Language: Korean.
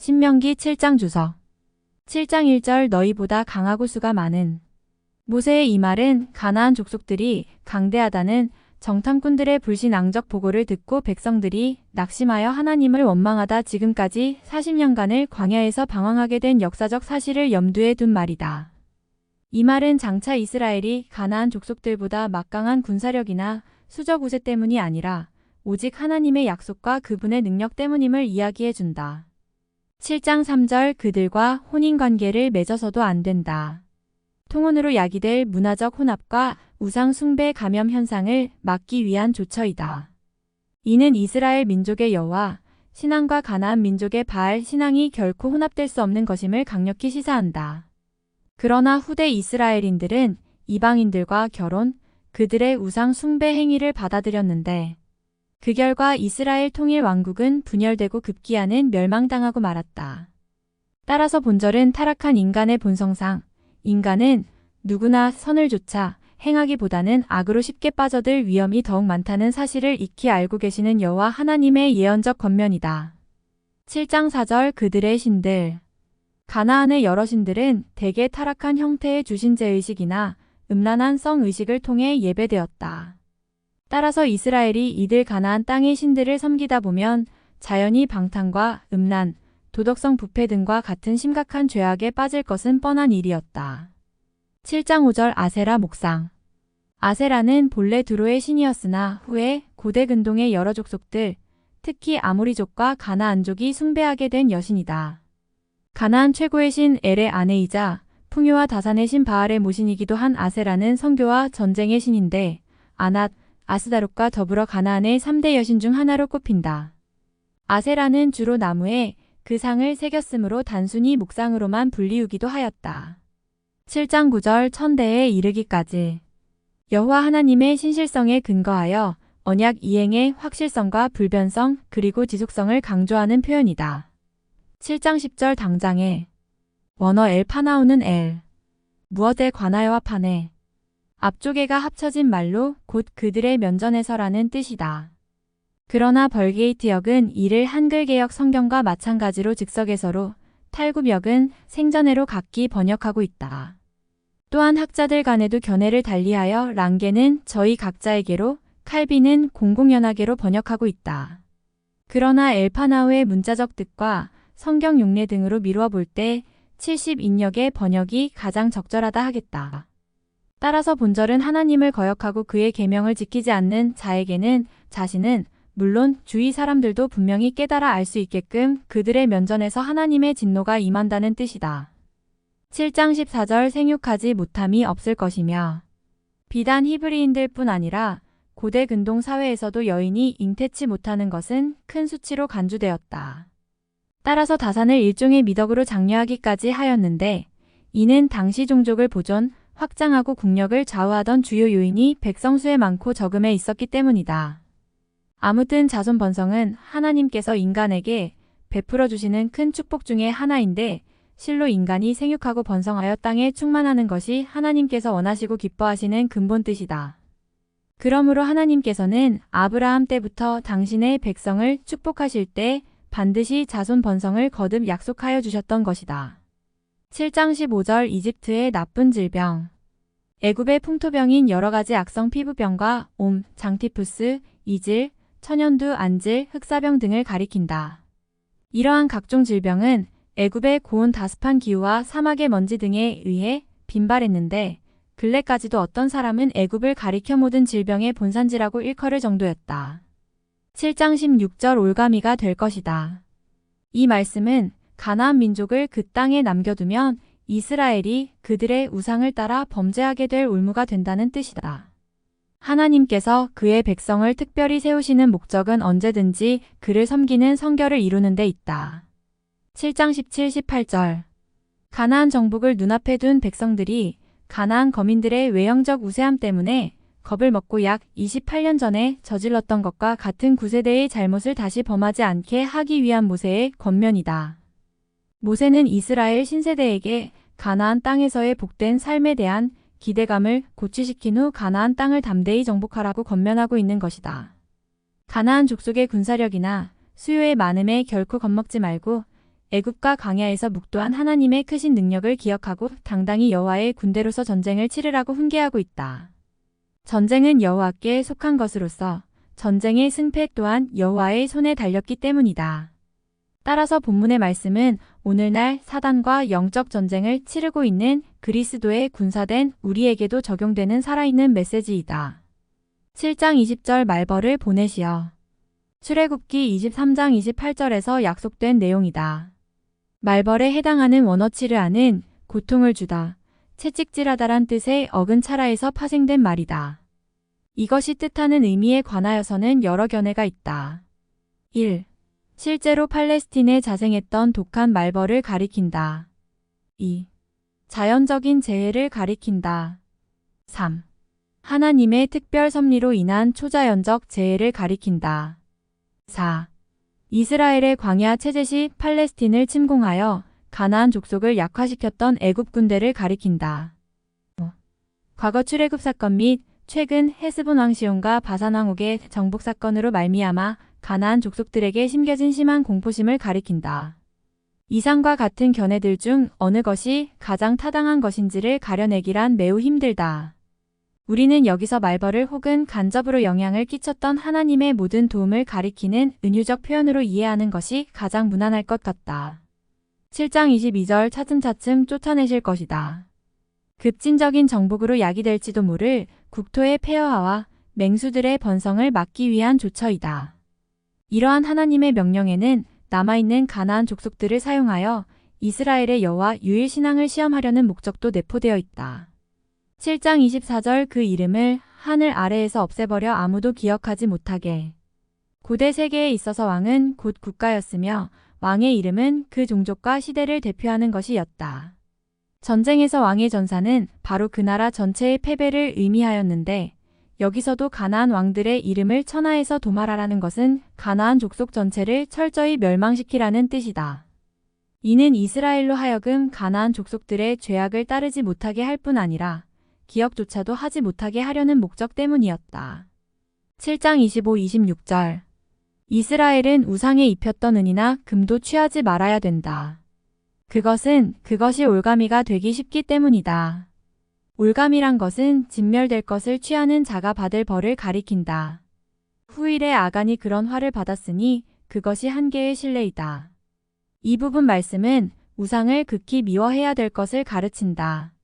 신명기 7장 주석 7장 1절 너희보다 강하고 수가 많은. 모세의 이 말은 가나안 족속들이 강대하다는 정탐꾼들의 불신앙적 보고를 듣고 백성들이 낙심하여 하나님을 원망하다 지금까지 40년간을 광야에서 방황하게 된 역사적 사실을 염두에 둔 말이다. 이 말은 장차 이스라엘이 가나안 족속들보다 막강한 군사력이나 수적 우세 때문이 아니라 오직 하나님의 약속과 그분의 능력 때문임을 이야기해 준다. 7장 3절 그들과 혼인관계를 맺어서도 안 된다. 통혼으로 야기될 문화적 혼합과 우상 숭배 감염 현상을 막기 위한 조처이다. 이는 이스라엘 민족의 여호와 신앙과 가나안 민족의 바알 신앙이 결코 혼합될 수 없는 것임을 강력히 시사한다. 그러나 후대 이스라엘인들은 이방인들과 결혼, 그들의 우상 숭배 행위를 받아들였는데 그 결과 이스라엘 통일 왕국은 분열되고 급기야는 멸망당하고 말았다. 따라서 본절은 타락한 인간의 본성상 인간은 누구나 선을 조차 행하기보다는 악으로 쉽게 빠져들 위험이 더욱 많다는 사실을 익히 알고 계시는 여호와 하나님의 예언적 권면이다. 7장 4절 그들의 신들. 가나안의 여러 신들은 대개 타락한 형태의 주신제의식이나 음란한 성의식을 통해 예배되었다. 따라서 이스라엘이 이들 가나안 땅의 신들을 섬기다 보면 자연히 방탕과 음란, 도덕성 부패 등과 같은 심각한 죄악에 빠질 것은 뻔한 일이었다. 7장 5절 아세라 목상. 아세라는 본래 두로의 신이었으나 후에 고대 근동의 여러 족속들, 특히 아모리족과 가나안족이 숭배하게 된 여신이다. 가나안 최고의 신 엘의 아내이자 풍요와 다산의 신 바알의 모신이기도 한 아세라는 성교와 전쟁의 신인데 아낫, 아스다롯과 더불어 가나안의 3대 여신 중 하나로 꼽힌다. 아세라는 주로 나무에 그 상을 새겼으므로 단순히 목상으로만 불리우기도 하였다. 7장 9절 천대에 이르기까지. 여호와 하나님의 신실성에 근거하여 언약 이행의 확실성과 불변성 그리고 지속성을 강조하는 표현이다. 7장 10절 당장에. 원어 엘 파나오는 엘. 무엇에 관하여와 파네. 앞쪽에가 합쳐진 말로 곧 그들의 면전에서라는 뜻이다. 그러나 벌게이트역은 이를 한글개역 성경과 마찬가지로 즉석에서로, 탈구역은 생전해로 각기 번역하고 있다. 또한 학자들 간에도 견해를 달리하여 랑게는 저희 각자에게로, 칼빈은 공공연하게로 번역하고 있다. 그러나 엘파나우의 문자적 뜻과 성경 용례 등으로 미루어 볼 때 70인역의 번역이 가장 적절하다 하겠다. 따라서 본절은 하나님을 거역하고 그의 계명을 지키지 않는 자에게는 자신은 물론 주위 사람들도 분명히 깨달아 알 수 있게끔 그들의 면전에서 하나님의 진노가 임한다는 뜻이다. 7장 14절 생육하지 못함이 없을 것이며. 비단 히브리인들 뿐 아니라 고대 근동 사회에서도 여인이 잉태치 못하는 것은 큰 수치로 간주되었다. 따라서 다산을 일종의 미덕으로 장려하기까지 하였는데 이는 당시 종족을 보존, 확장하고 국력을 좌우하던 주요 요인이 백성수의 많고 적음에 있었기 때문이다. 아무튼 자손 번성은 하나님께서 인간에게 베풀어 주시는 큰 축복 중의 하나인데 실로 인간이 생육하고 번성하여 땅에 충만하는 것이 하나님께서 원하시고 기뻐하시는 근본 뜻이다. 그러므로 하나님께서는 아브라함 때부터 당신의 백성을 축복하실 때 반드시 자손 번성을 거듭 약속하여 주셨던 것이다. 7장 15절 이집트의 나쁜 질병. 애굽의 풍토병인 여러 가지 악성 피부병과 옴, 장티푸스, 이질, 천연두, 안질, 흑사병 등을 가리킨다. 이러한 각종 질병은 애굽의 고온 다습한 기후와 사막의 먼지 등에 의해 빈발했는데 근래까지도 어떤 사람은 애굽을 가리켜 모든 질병의 본산지라고 일컬을 정도였다. 7장 16절 올가미가 될 것이다. 이 말씀은 가나안 민족을 그 땅에 남겨두면 이스라엘이 그들의 우상을 따라 범죄하게 될 올무가 된다는 뜻이다. 하나님께서 그의 백성을 특별히 세우시는 목적은 언제든지 그를 섬기는 성결을 이루는 데 있다. 7장 17, 18절. 가나안 정복을 눈앞에 둔 백성들이 가나안 거민들의 외형적 우세함 때문에 겁을 먹고 약 28년 전에 저질렀던 것과 같은 구세대의 잘못을 다시 범하지 않게 하기 위한 모세의 권면이다. 모세는 이스라엘 신세대에게 가나안 땅에서의 복된 삶에 대한 기대감을 고취시킨 후 가나안 땅을 담대히 정복하라고 권면하고 있는 것이다. 가나안 족속의 군사력이나 수요의 많음에 결코 겁먹지 말고 애굽과 광야에서 묵도한 하나님의 크신 능력을 기억하고 당당히 여호와의 군대로서 전쟁을 치르라고 훈계하고 있다. 전쟁은 여호와께 속한 것으로서 전쟁의 승패 또한 여호와의 손에 달렸기 때문이다. 따라서 본문의 말씀은 오늘날 사단과 영적 전쟁을 치르고 있는 그리스도의 군사된 우리에게도 적용되는 살아있는 메시지이다. 7장 20절 말벌을 보내시어. 출애굽기 23장 28절에서 약속된 내용이다. 말벌에 해당하는 원어치르아는 고통을 주다, 채찍질하다란 뜻의 어근차라에서 파생된 말이다. 이것이 뜻하는 의미에 관하여서는 여러 견해가 있다. 1. 실제로 팔레스틴에 자생했던 독한 말벌을 가리킨다. 2. 자연적인 재해를 가리킨다. 3. 하나님의 특별 섭리로 인한 초자연적 재해를 가리킨다. 4. 이스라엘의 광야 체제 시 팔레스틴을 침공하여 가나안 족속을 약화시켰던 애굽 군대를 가리킨다. 5. 과거 출애굽 사건 및 최근 헤스본 왕 시온과 바산 왕 옥의 정복 사건으로 말미암아 가나안 족속들에게 심겨진 심한 공포심을 가리킨다. 이상과 같은 견해들 중 어느 것이 가장 타당한 것인지를 가려내기란 매우 힘들다. 우리는 여기서 말벌을 혹은 간접으로 영향을 끼쳤던 하나님의 모든 도움을 가리키는 은유적 표현으로 이해하는 것이 가장 무난할 것 같다. 7장 22절 차츰차츰 쫓아내실 것이다. 급진적인 정복으로 야기될지도 모를 국토의 폐허화와 맹수들의 번성을 막기 위한 조처이다. 이러한 하나님의 명령에는 남아있는 가나안 족속들을 사용하여 이스라엘의 여호와 유일 신앙을 시험하려는 목적도 내포되어 있다. 7장 24절 그 이름을 하늘 아래에서 없애버려 아무도 기억하지 못하게. 고대 세계에 있어서 왕은 곧 국가였으며 왕의 이름은 그 종족과 시대를 대표하는 것이었다. 전쟁에서 왕의 전사는 바로 그 나라 전체의 패배를 의미하였는데 여기서도 가나안 왕들의 이름을 천하에서 도말하라는 것은 가나안 족속 전체를 철저히 멸망시키라는 뜻이다. 이는 이스라엘로 하여금 가나안 족속들의 죄악을 따르지 못하게 할 뿐 아니라 기억조차도 하지 못하게 하려는 목적 때문이었다. 7장 25-26절 이스라엘은 우상에 입혔던 은이나 금도 취하지 말아야 된다. 그것이 올가미가 되기 쉽기 때문이다. 올가미란 것은 진멸될 것을 취하는 자가 받을 벌을 가리킨다. 후일에 아간이 그런 화를 받았으니 그것이 한계의 신뢰이다. 이 부분 말씀은 우상을 극히 미워해야 될 것을 가르친다.